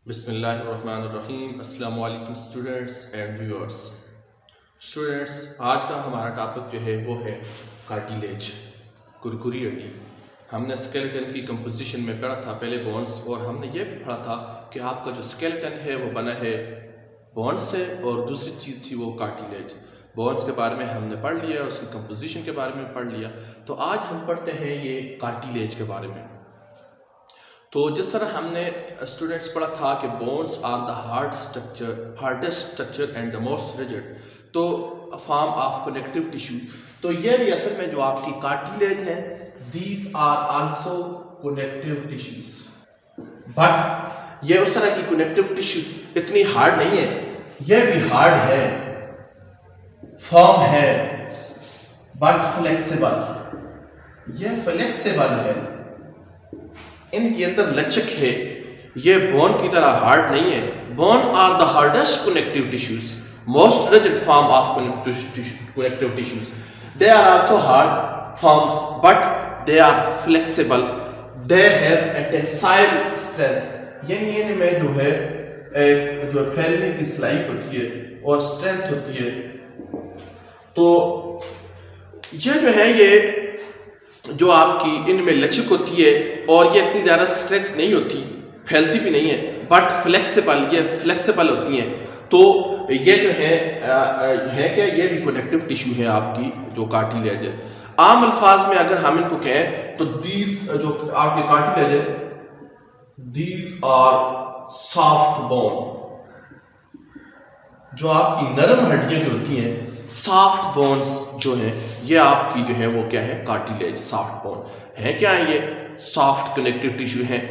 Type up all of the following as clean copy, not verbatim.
बिस्मिल्लाहिर्रहमानिर्रहीम। अस्सलाम वालेकुम स्टूडेंट्स एंड व्यूअर्स। स्टूडेंट्स, आज का हमारा टॉपिक जो है वो है कार्टिलेज, कुरकुरी हड्डी। हमने स्केलेटन की कंपोजिशन में पढ़ा था पहले बोन्स, और हमने ये भी पढ़ा था कि आपका जो स्केलेटन है वो बना है बोन्स से, और दूसरी चीज़ थी वो कार्टिलेज। बोन्स के बारे में हमने पढ़ लिया, उसकी कंपोजिशन के बारे में पढ़ लिया। तो आज हम पढ़ते हैं ये कार्टिलेज के बारे में। तो जिस तरह हमने स्टूडेंट्स पढ़ा था कि bones are the hardest structure and the most rigid, तो फॉर्म ऑफ कनेक्टिव टिश्यू। तो ये भी असल में जो आपकी कार्टिलेज है, these are also connective tissues, but ये उस तरह की कनेक्टिव टिश्यू इतनी हार्ड नहीं है। ये भी हार्ड है, फॉर्म है, बट फ्लेक्सिबल। ये फ्लेक्सिबल है, इनके अंदर लचक है। ये बोन की तरह हार्ड नहीं है। Bone are the hardest connective tissues, most rigid form of connective tissues. They are also hard forms, but they are flexible. They have a tensile strength, यानी इनमें जो है जो फैलने की सलाहियत होती है और स्ट्रेंथ होती है। तो ये जो है, ये जो आपकी इनमें लचक होती है, और ये इतनी ज़्यादा स्ट्रेच नहीं होती, फैलती भी नहीं है, बट फ्लेक्सिबल, ये फ्लेक्सिबल होती हैं। तो ये जो है क्या, ये भी कनेक्टिव टिश्यू है आपकी जो कार्टिलेज है। आम अल्फाज में अगर हम इनको कहें तो दीज जो आपके कार्टिलेज है, दीज आर सॉफ्ट बोन। जो आपकी नरम हड्डियां जो होती हैं, सॉफ्ट बोन्स जो हैं, ये आपकी जो है वो क्या है, कार्टिलेज, सॉफ्ट बोन है। क्या है ये? सॉफ्ट कनेक्टिव टिश्यू हैं,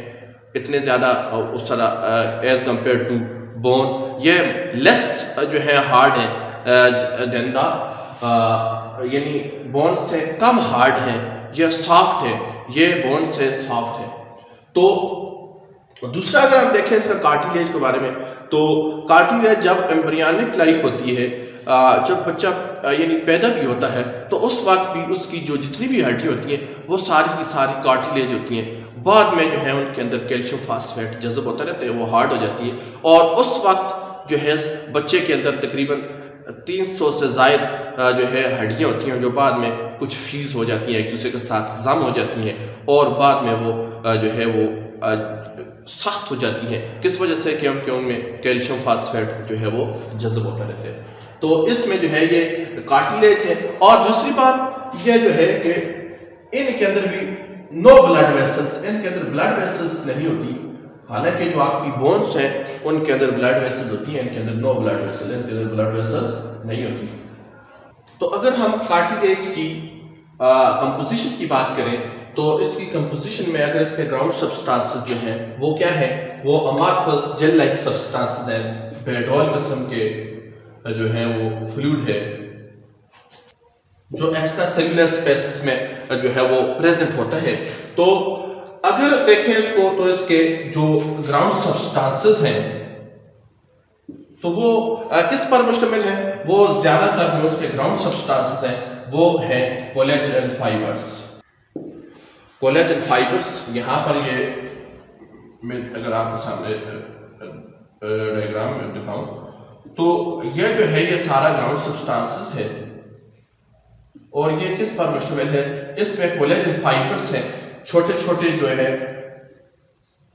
इतने ज़्यादा उस तरह एज कंपेयर टू बोन। ये लेस जो है हार्ड है जिंदा, यानी बोन से कम हार्ड है। ये सॉफ्ट है, ये बोन से सॉफ्ट है। तो दूसरा अगर हम देखें इसका कार्टिलेज के बारे में, तो कार्टिलेज जब एम्ब्रियनिक लाइफ होती है, जब बच्चा यानी पैदा भी होता है, तो उस वक्त भी उसकी जो जितनी भी हड्डी होती हैं वो सारी की सारी कार्टिलेज होती हैं। बाद में जो है उनके अंदर कैल्शियम फास्फेट जज़ब होता रहता है, वो हार्ड हो जाती है, और उस वक्त जो है बच्चे के अंदर तकरीबन 300 से ज़ायद जो है हड्डियाँ होती हैं, जो बाद में कुछ फ्यूज़ हो जाती हैं, एक दूसरे के साथ जम हो जाती हैं, और बाद में वो जो है वो सख्त हो जाती हैं। किस वजह से? क्योंकि उनमें कैल्शियम फास्फेट जो है वो जज़ब होता रहता है। तो इसमें जो है ये कार्टिलेज है। और दूसरी बात ये जो है कि इनके अंदर भी नो ब्लड वेसल्स, इनके अंदर ब्लड वेसल्स नहीं होती। हालांकि जो आपकी बोन्स हैं उनके अंदर ब्लड वेसल्स होती हैं, इनके अंदर नो ब्लड वेसल, इनके अंदर ब्लड वेसल्स नहीं होती। तो अगर हम कार्टिलेज की कंपोजिशन की बात करें, तो इसकी कंपोजिशन में अगर इसके ग्राउंड सब्सटेंसेस जो हैं वो क्या है, वो अमॉर्फस जेल लाइक सब्सटेंसेस हैं। बेडोल किस्म के जो है वो फ्लूइड है, जो एक्स्ट्रा सेलुलर स्पेसेस में जो है वो प्रेजेंट होता है। तो अगर देखें इसको, तो इसके जो ग्राउंड सब्सटेंसेस हैं तो वो किस पर मुश्तमिल है? वो ज्यादातर जो उसके ग्राउंड सब्सटेंसेस हैं वो है कोलेजन फाइबर्स। कोलेजन फाइबर्स, यहाँ पर ये मैं अगर आपके सामने डायग्राम में दिखाऊं, तो ये जो है ये सारा ग्राउंड सब्सटेंसेस है, और ये किस पर मुश्तमिल है? इसमें कोलेजन फाइबर्स हैं, छोटे छोटे जो है,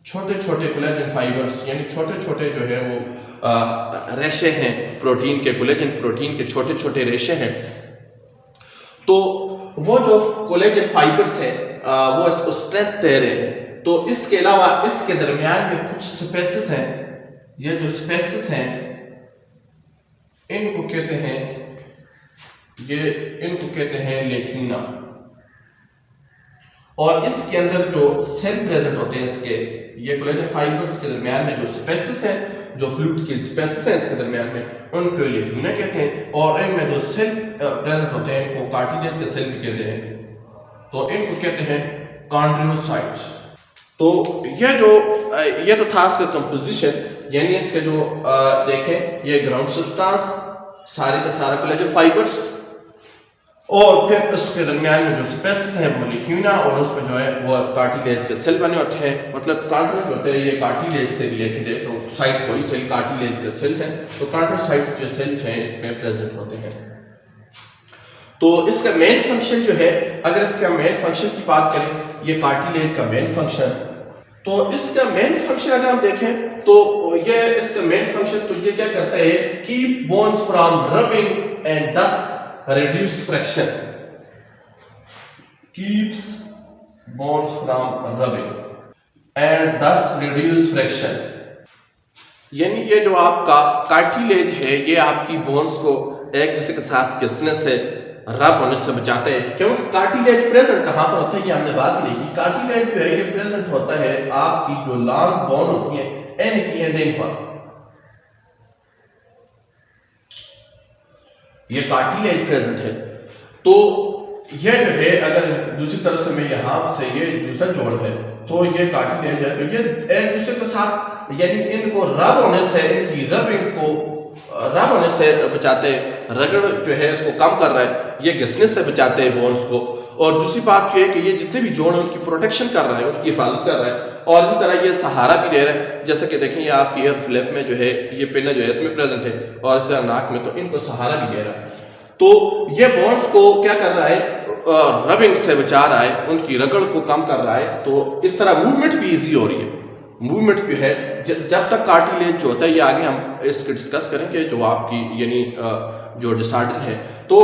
छोटे छोटे कोलेजन फाइबर्स, यानी छोटे छोटे जो है वो रेशे हैं प्रोटीन के, कोलेजन प्रोटीन के छोटे छोटे रेशे हैं। तो वो जो कोलेजन फाइबर्स हैं वो इसको स्ट्रेंथ दे रहे हैं। तो इसके अलावा इसके दरमियान में कुछ स्पेसेस हैं, ये जो स्पेसेस हैं इनको कहते हैं, इनको कहते हैं लेक्यूना। और इसके अंदर जो सेल प्रेजेंट होते हैं इसके, ये कोलेजन फाइबर्स के दरमियान में जो स्पेसेस हैं, जो फ्लूइड के स्पेसेस हैं इसके दरमियान में, उनको लेक्यूना कहते हैं। और इनमें जो सेल प्रेजेंट होते हैं इनको कार्टिलेज के सेल भी कहते हैं। तो इनको कहते हैं कॉन्ड्रियोसाइट्स। तो ये तो था इसका कंपोजिशन, यानी इसके जो देखें, ये ग्राउंड सब्सटेंस सारे का सारा कोलेजन फाइबर्स, और फिर उसके दरमियान में जो स्पेसेस हैं वो लिक्यूना, और उसमें जो है वो कार्टिलेज के सेल बने होते हैं। मतलब कार्टिलेज होते हैं ये कार्टिलेज से रिलेटेड है, तो साइट वही सेल कार्टिलेज के सेल हैं। तो कार्टिलेज जो सेल हैं इसमें प्रेजेंट होते हैं। तो इसका मेन फंक्शन जो है, अगर इसका मेन फंक्शन की बात करें, ये कार्टिलेज का मेन फंक्शन, तो इसका मेन फंक्शन अगर हम देखें तो ये इसका मेन फंक्शन तो ये क्या करता है, keep bones from rubbing and दस reduce friction, keeps bones from rubbing and thus reduce friction। यानी ये जो आपका कार्टिलेज है ये आपकी बोन्स को एक दूसरे के साथ घिसने से, रब होने से बचाते हैं। क्योंकि कार्टिलेज प्रेजेंट कहाँ पर होता है ये हमने बात नहीं की। कार्टिलेज जो है ये प्रेजेंट होता है आपकी जो लॉन्ग बोन होती है एंड की एंडिंग पर, ये कार्टिलेज प्रेजेंट है। तो ये जो है अगर दूसरी तरफ से मैं यहाँ से ये दूसरा जोड़ है तो ये कार्टिलेज है, तो ये एक दूसरे के साथ यानी इनको रब होने से, इनकी रबिंग को रब होने से बचाते हैं, रगड़ जो है इसको कम कर रहा है, ये घिसने से बचाते हैं बोन्स को। और दूसरी बात ये है कि ये जितने भी जोड़ हैं उनकी प्रोटेक्शन कर रहा है, उनकी हिफाजत कर रहा है, और इसी तरह ये सहारा भी दे रहा है। जैसे कि देखें ये आपकी ईयर फ्लैप में जो है ये पिन जो है इसमें प्रेजेंट है, और इसी तरह नाक में, तो इनको सहारा भी दे रहा है। तो ये बोन्स को क्या कर रहा है, रबिंग से बचा रहा है, उनकी रगड़ को कम कर रहा है। तो इस तरह मूवमेंट भी इजी हो रही है, मूवमेंट भी है। जब तक कार्टिलेज जो होता है ये आगे हम इसको डिस्कस करेंगे, जो आपकी यानी जो डिसऑर्डर है। तो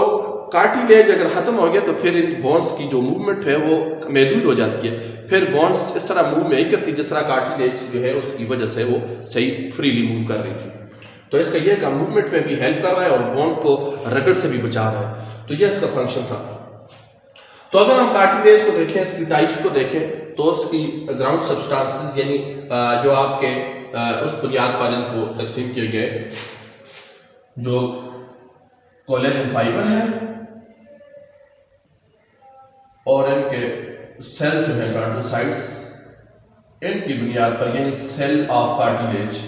कार्टिलेज अगर खत्म हो गया तो फिर इन बोन्स की जो मूवमेंट है वो महदूद हो जाती है, फिर बोन्स इस तरह मूव नहीं करती जिस तरह कार्टिलेज जो है उसकी वजह से वो सही फ्रीली मूव कर रही थी। तो इसका ये का मूवमेंट में भी हेल्प कर रहा है और बोन को रगड़ से भी बचा रहा है। तो ये इसका फंक्शन था। तो अगर हम कार्टिलेज को देखें, इसकी टाइप्स को देखें, तो उसकी ग्राउंड सब्सटेंसेस यानी जो आपके उस बुनियाद पर इनको तकसीम किए गए, जो कोलेजन फाइबर है और इनके सेल जो है कार्टिलोसाइट्स, इनकी बुनियाद पर यानी सेल ऑफ कार्टिलेज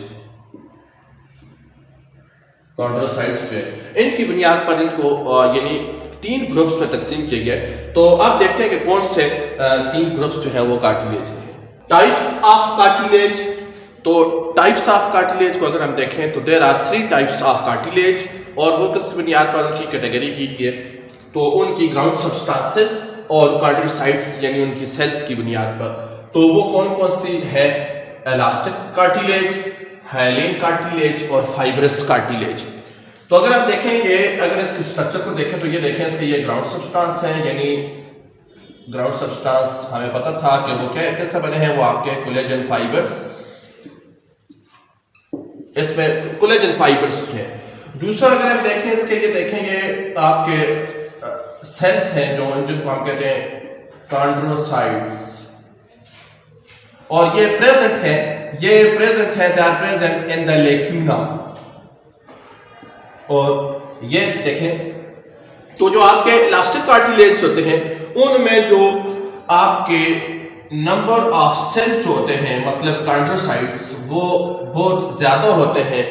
कार्टिलोसाइट्स पे, इनकी बुनियाद पर इनको यानी 3 ग्रुप्स में तकसीम किए गए। तो अब देखते हैं कि कौन से 3 ग्रुप्स जो है वो कार्टिलेज हैं। टाइप्स ऑफ कार्टिलेज, तो टाइप्स ऑफ कार्टिलेज को अगर हम देखें तो there are 3 types of cartilage, और वो किस बुनियाद पर उनकी कैटेगरी की है, तो उनकी ग्राउंड सब्सटेंसेस और कार्टिलोसाइट्स यानी उनकी सेल्स की बुनियाद पर। तो वो कौन कौन सी है, इलास्टिक कार्टिलेज, हाइलाइन कार्टिलेज और फाइब्रस कार्टिलेज। तो अगर आप देखेंगे, अगर इसके स्ट्रक्चर को देखें तो ये देखें इसके ये ग्राउंड सब्सटेंस है, यानी ग्राउंड सब्सटेंस हमें पता था कि वो क्या कैसे बने हैं, वो आपके कोलेजन फाइबर्स, इसमें कोलेजन फाइबर्स हैं। दूसरा अगर आप देखें इसके, ये देखेंगे आपके सेल्स हैं जो जिनको हम कहते हैं कॉन्ड्रोसाइट्स, और ये प्रेजेंट है, ये प्रेजेंट है, they are present in the lacuna. और ये देखें तो जो आपके इलास्टिक कार्टिलेज होते हैं उनमें जो आपके नंबर ऑफ सेल्स जो होते हैं, मतलब कॉन्ड्रोसाइट्स, वो बहुत ज्यादा होते हैं,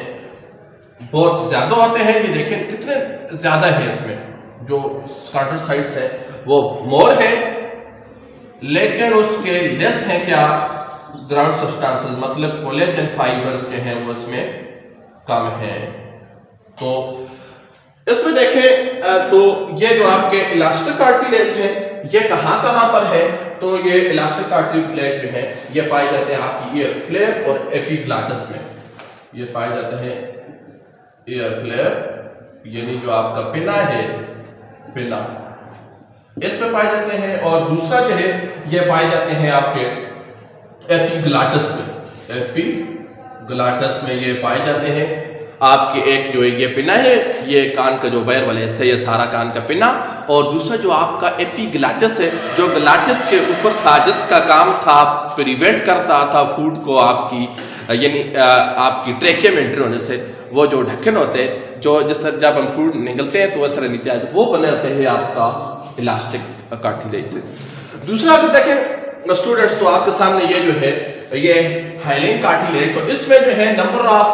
बहुत ज्यादा होते हैं। ये देखें कितने ज्यादा है, इसमें जो कॉन्ड्रोसाइट्स है वो मोर है, लेकिन उसके लेस है क्या, ग्राउंड सब्सटेंसेस मतलब कोलेजन फाइबर्स जो हैं वो इसमें कम है। तो इसमें देखें तो ये जो आपके इलास्टिक कार्टिलेज है ये कहाँ पर है, तो ये इलास्टिक कार्टिलेज जो है ये पाए जाते हैं आपकी ईयर फ्लेप और एपिग्लॉटिस में। ये पाए जाते हैं ईयर फ्लेप यानी जो आपका पिना है, पिना इसमें पाए जाते हैं, और दूसरा जो है ये पाए जाते हैं आपके एपिग्लॉटिस में। एपिग्लॉटिस में ये पाए जाते हैं आपके, एक जो ये पिना है ये कान का जो बैर वाले हिस्से, ये सारा कान का पिना, और दूसरा जो आपका एपिग्लॉटिस है जो ग्लॉटिस के ऊपर था, जिसका काम था प्रिवेंट करता था फूड को आपकी यानी आपकी ट्रेकिया में एंटर होने से। वो जो ढक्कन होते हैं जो जिससे जब हम फूड निकलते हैं तो वैसे नीचे आते, वो बने होते हैं आपका इलास्टिक कार्टिलेज से। दूसरा अगर देखें स्टूडेंट्स तो आपके सामने ये जो है ये हाइलाइन कार्टिलेज, तो इसमें जो है नंबर ऑफ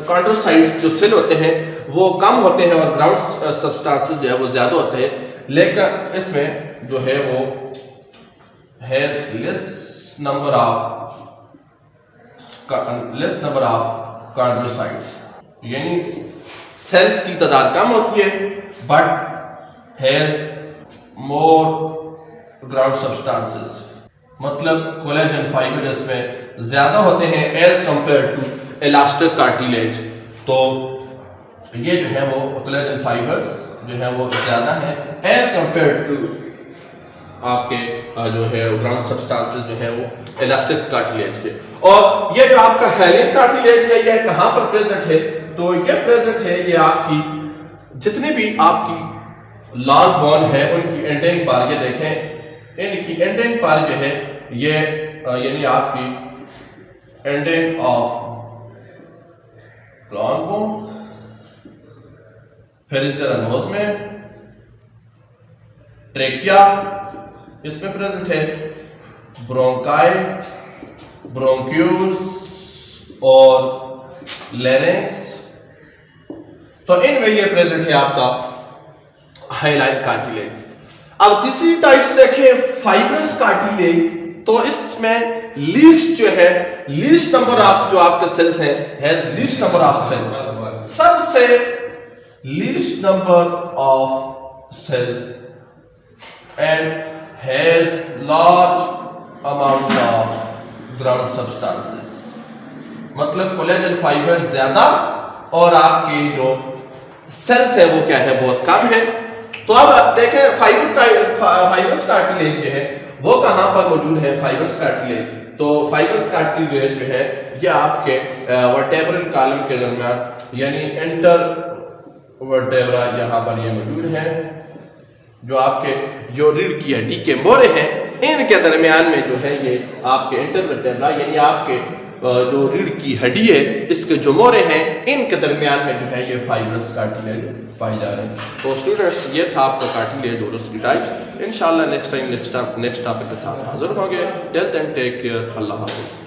कॉन्ड्रोसाइट्स जो सेल होते हैं वो कम होते हैं और ग्राउंड सब्सटेंसेस जो है वो ज़्यादा होते हैं, लेकिन इसमें जो है वो has less number of cardiocytes, यानी सेल्स की तादाद कम होती है but has more ground substances, मतलब कोलेजन फाइबर इसमें ज्यादा होते हैं as compare to elastic cartilage. तो ये जो है वो कोलेजन फाइबर्स जो है वो ज्यादा है एज कंपेयर टू आपके जो है ग्राउंड सब्सटेंसेस जो है वो इलास्टिक कार्टिलेज के। और ये जो आपका हेलियन कार्टिलेज है ये कहां पर प्रेजेंट है? तो ये प्रेजेंट है ये आपकी जितने भी आपकी लॉन्ग बोन है उनकी एंडिंग पर, ये देखें इनकी एंडिंग पर जो है ये यानी आपकी एंडिंग ऑफ लॉन्ग बोन, फिर इस तरह नोज में ट्रेकिया इसमें प्रेजेंट है, ब्रोंकाई, ब्रोंक्यूल्स और लैरिंक्स। तो इनमें ये प्रेजेंट है आपका हाइलाइन कार्टिलेज। अब तीसरी टाइप से देखें फाइब्रस कार्टिलेज, तो इसमें लीस्ट जो है लीस्ट नंबर ऑफ जो आपके सेल्स हैं has least number of cells, सबसे least number of cells and has large amount of ground substances, मतलब कोलेजन फाइबर ज्यादा और आपके जो सेल्स है वो क्या है बहुत कम है। तो अब देखें फाइबर्स कार्टिलेज जो है वो कहां पर मौजूद है? फाइबर्स कार्टिलेज, तो फाइबर्स कार्टिलेज जो है ये आपके वर्टेब्रल कॉलम के दरमियान यानी इंटर वर्टेब्रा यहां पर ये मौजूद है, जो आपके जो रीढ़ की हड्डी के मोरे हैं इनके दरमियान में जो है ये आपके इंटरवर्टेब्रा यानी आपके जो रीढ़ की हड्डी है इसके जो मोरे हैं इनके दरमियान में जो है ये फाइबरस कार्टिलेज पाए जा रहे हैं। तो स्टूडेंट्स ये था आपका कार्टिलेज और उसकी टाइप्स। इंशाल्लाह नेक्स्ट टाइम नेक्स्ट टॉपिक के साथ हाजिर होंगे। टिल देन टेक केयर, अल्लाह हाफ़िज़।